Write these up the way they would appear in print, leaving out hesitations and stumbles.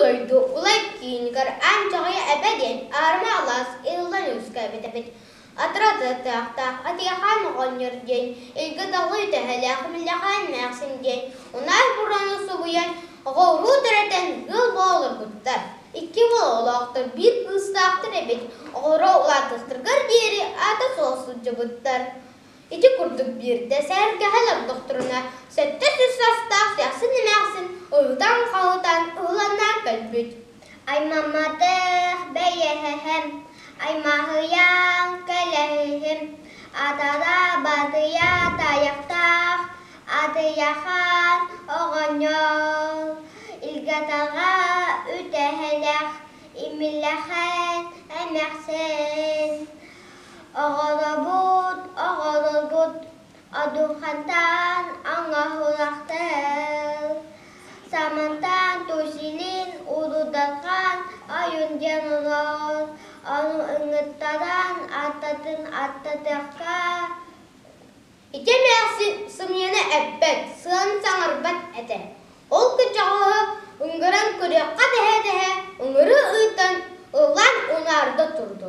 Oloydu ulay kiyingar ançağıya ebedin arma alas illan üskü ebedebet. Atradı tağta atiyahan oğanyor den, ilgi dalı tehelak millahan mağsin den. Onay buranı subuyan Ғору түрәтен ғыл болыр бұттар. Икі бұл олақтыр, бір ұстақтыр әбет. Ғору ұлатықтырғыр дері аты солсуджы бұттар. Иті күрдік бірді сәргі ғалар доқтырына. Сәтті сүз састақ сәқсын немәқсын, ұлтан қауытан ұланна кәлбет. Аймамадық бәйәхәхәм, аймағыян кәләхәхәм. Атада бадыя таяқтақ, адыяхан оған yol. İlgatağa ütehelək, imilləxən əməxsən. Ağalabud, aduxantan anğahulaqdır. Samantan tusilin ududatqan ayun janulol. Anu ыңыттадан аттатыққа. Ите мәқсін сымйені әббәт, сыған саңарбат әті. Ол күчағы ұңғыран көрекқа дәе-дәе, ұңғыры ұйтан ұлан ұнарды тұрды.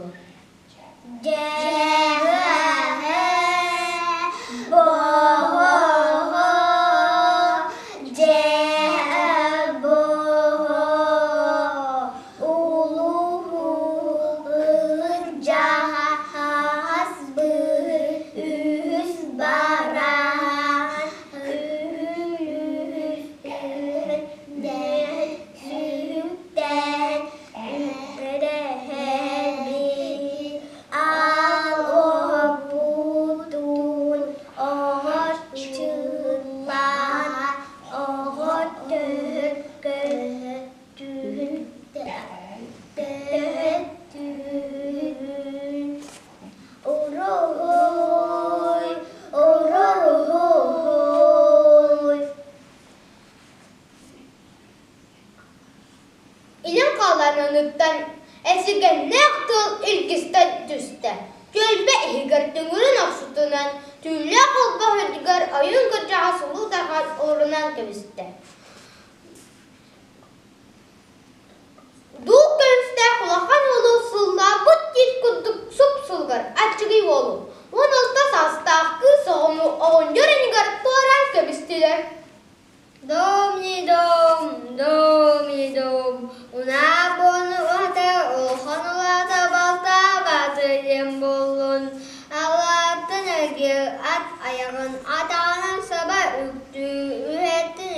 İlim qalananıqdan esigen nəqtıl ilgisdən düstə. Gölbə ehigərtüngürün oxsutunan, tüylə qılba hüdgər ayın qırcağa sulu dağal orunan kövüstə. Duğ kövüstə qulaqan olu sılla bud yer kudduk sup sılgar açıgı olu. On olta sastaq kız oğumu oğun yörenigar tuaran kövüstülər. Dom-ni-dom, dom-ni-dom. Una bonu ata, olxanulata balta batırım bolun. Ağlattın ögü at ayağın atağının sabah üktü. Ürettin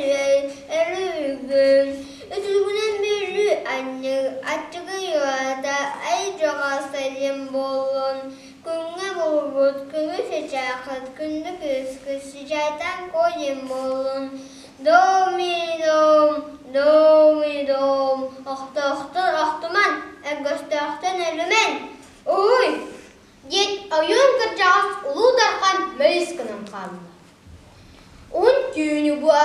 eri ügün. Ütülgünün birlü anne açıgı yuada ay joğa sayım bolun. Күңе болбут, күңе сечақыт, күнді күскі сижайтан койым болын. Доми-дом, доми-дом, оқты-оқтыр оқтыман, әгөсті-оқтын әлімен. Ой! Дед айын кіржағыз ұлу дарқан мәлескінің қалды. Он түйіні бұа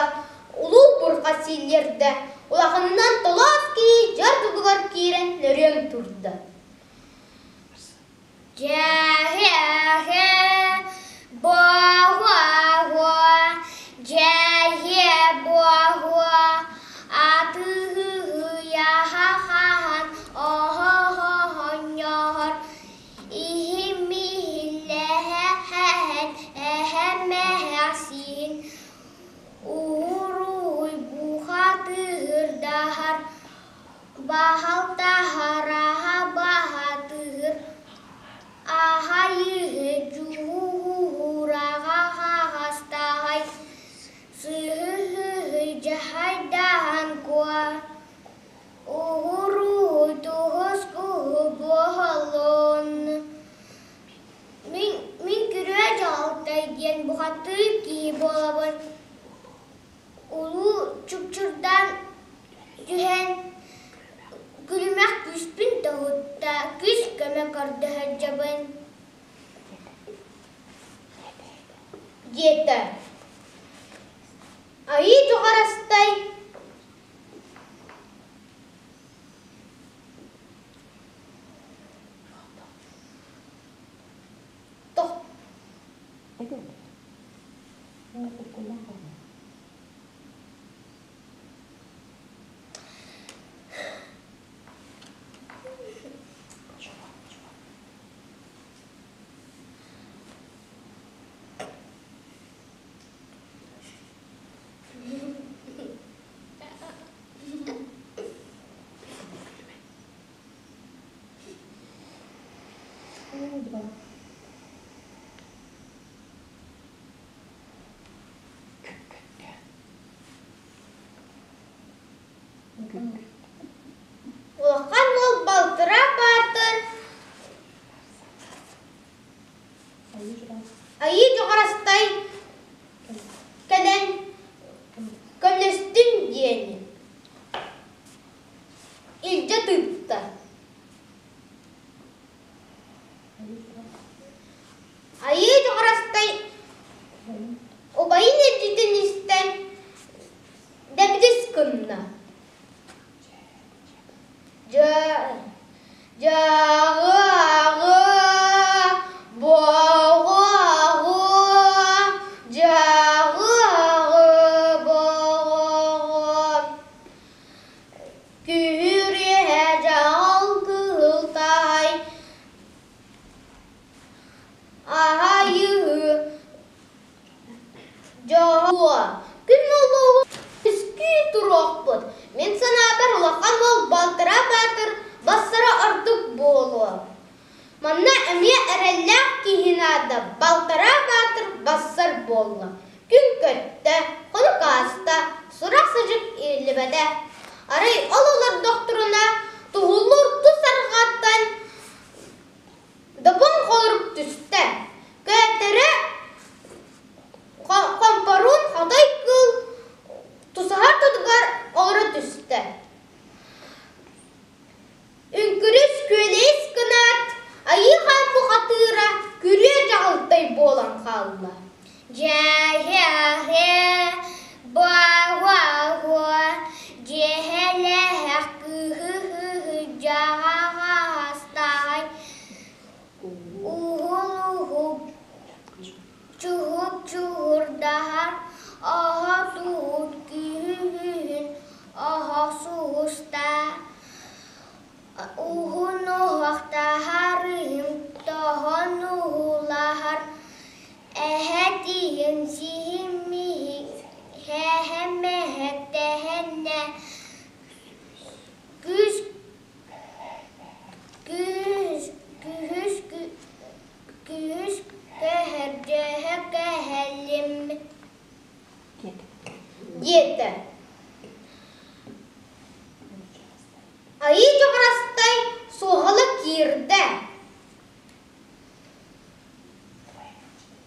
ұлу бұрқа селерді. Олағынан толас кей жар тұғығар кейрен нөрен тұрды. Jahia boa jahia boa atu ya han oh nyor ihmi lehen ehmehasin uruy buhatir dahar bahal taharaha bahatir ahai juhuraha hastahai sehjahadan kuah uhuru tuhusku bohalon min kira jaltai dian buhatu ki bolaban ulu çukçurdan juhen gülmek küspün tahutta küs keme kardı hacabın. Yeter. Ayı çoğarastay. Toh. Улахан ол балтыра батыр. Айы жоғарастай кәлен көмнестің дейіні. Илже тұйтты. Айы жоғарастай обайын әржетін істен дәбдес күнна. Жағы ағы, боғы ағы, жағы ағы, боғы. Күре жал кылтай, айы жағы. Күн олуғы үскі тұрақ бұд. Мен сана бір ұлақан бол балтыра батыр, басыра артық болу. Манна әме әрәлләк кейін ады, балтыра батыр, басыр болу. Күн көтті, құны қаста, сұрақ сыжық елібәді. Арай олылар доқтырына тұғылыр тұсарғаттан дұбын қолырып түсті. Көтірі қомпарун қадай күл тұсағар тұдығар олыры түсті. Үңкіріс көлес кінат, айыған бұқатыра күре жағылтай болан қалды. Жә-жә-жә, ба-ба-ба, жә-лә-ләк кү-хü-хü, жағастай, уғыл-уғыл, чуғып-чуғырдар, аға тұғыт кү-хü-хün, аға сұғыста. Uhun uhtahарым тоғын уғылар, әхәтиім сihimihik, хәхәмәхәттәхәннә, күз көхәрдәһә кәһәлем. Деді. Айы жоғарастай соғалы керді.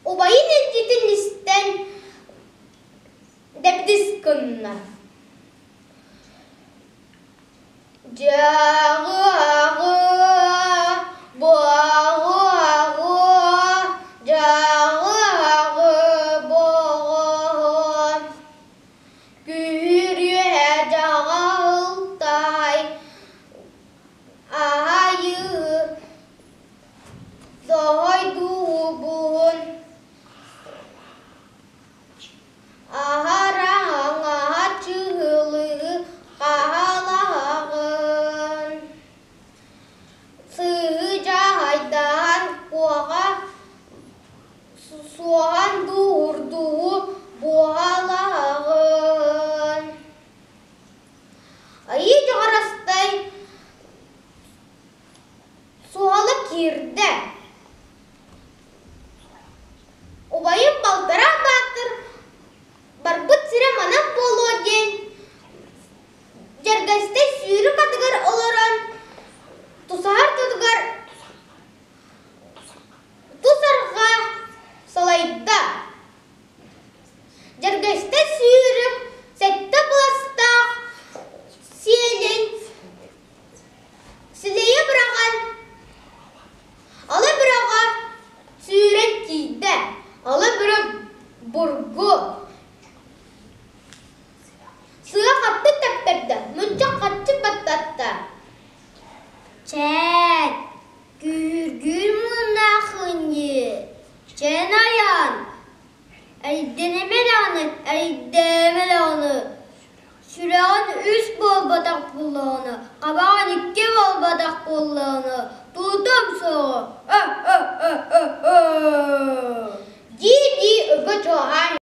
Обайын әнжетін істен дәбдес күнна. Жағы ағы, боғы ағы, жағы ағы, боғы. Күре жағылтай, айы дойду бұн. Ағараңа чылы қалағын. Сыжайдан қоға соған дұрду бұғалағын. Айы жоғарастай суалы керді. Обайын балтыра батыр, барбыт сірі манап болу ден. Жәргәсті сүйірі қатығыр олыран, тұсағар тұдығар тұсарға салайда. Жәргәсті сүйіріп, сәтті бұластақ, селен, сілейі біраған, алы біріға сүйірен кейді, алы бірі бұрғы. Сыға қатты тәптерді, мүнча қатшы баттатты. Чәт, күргүр мұнақынды, чән аян, әйденемел аны, сүрәғын үс болбадақ болуаны, қабағын үкке болбадақ болуаны, тұлдым соғы.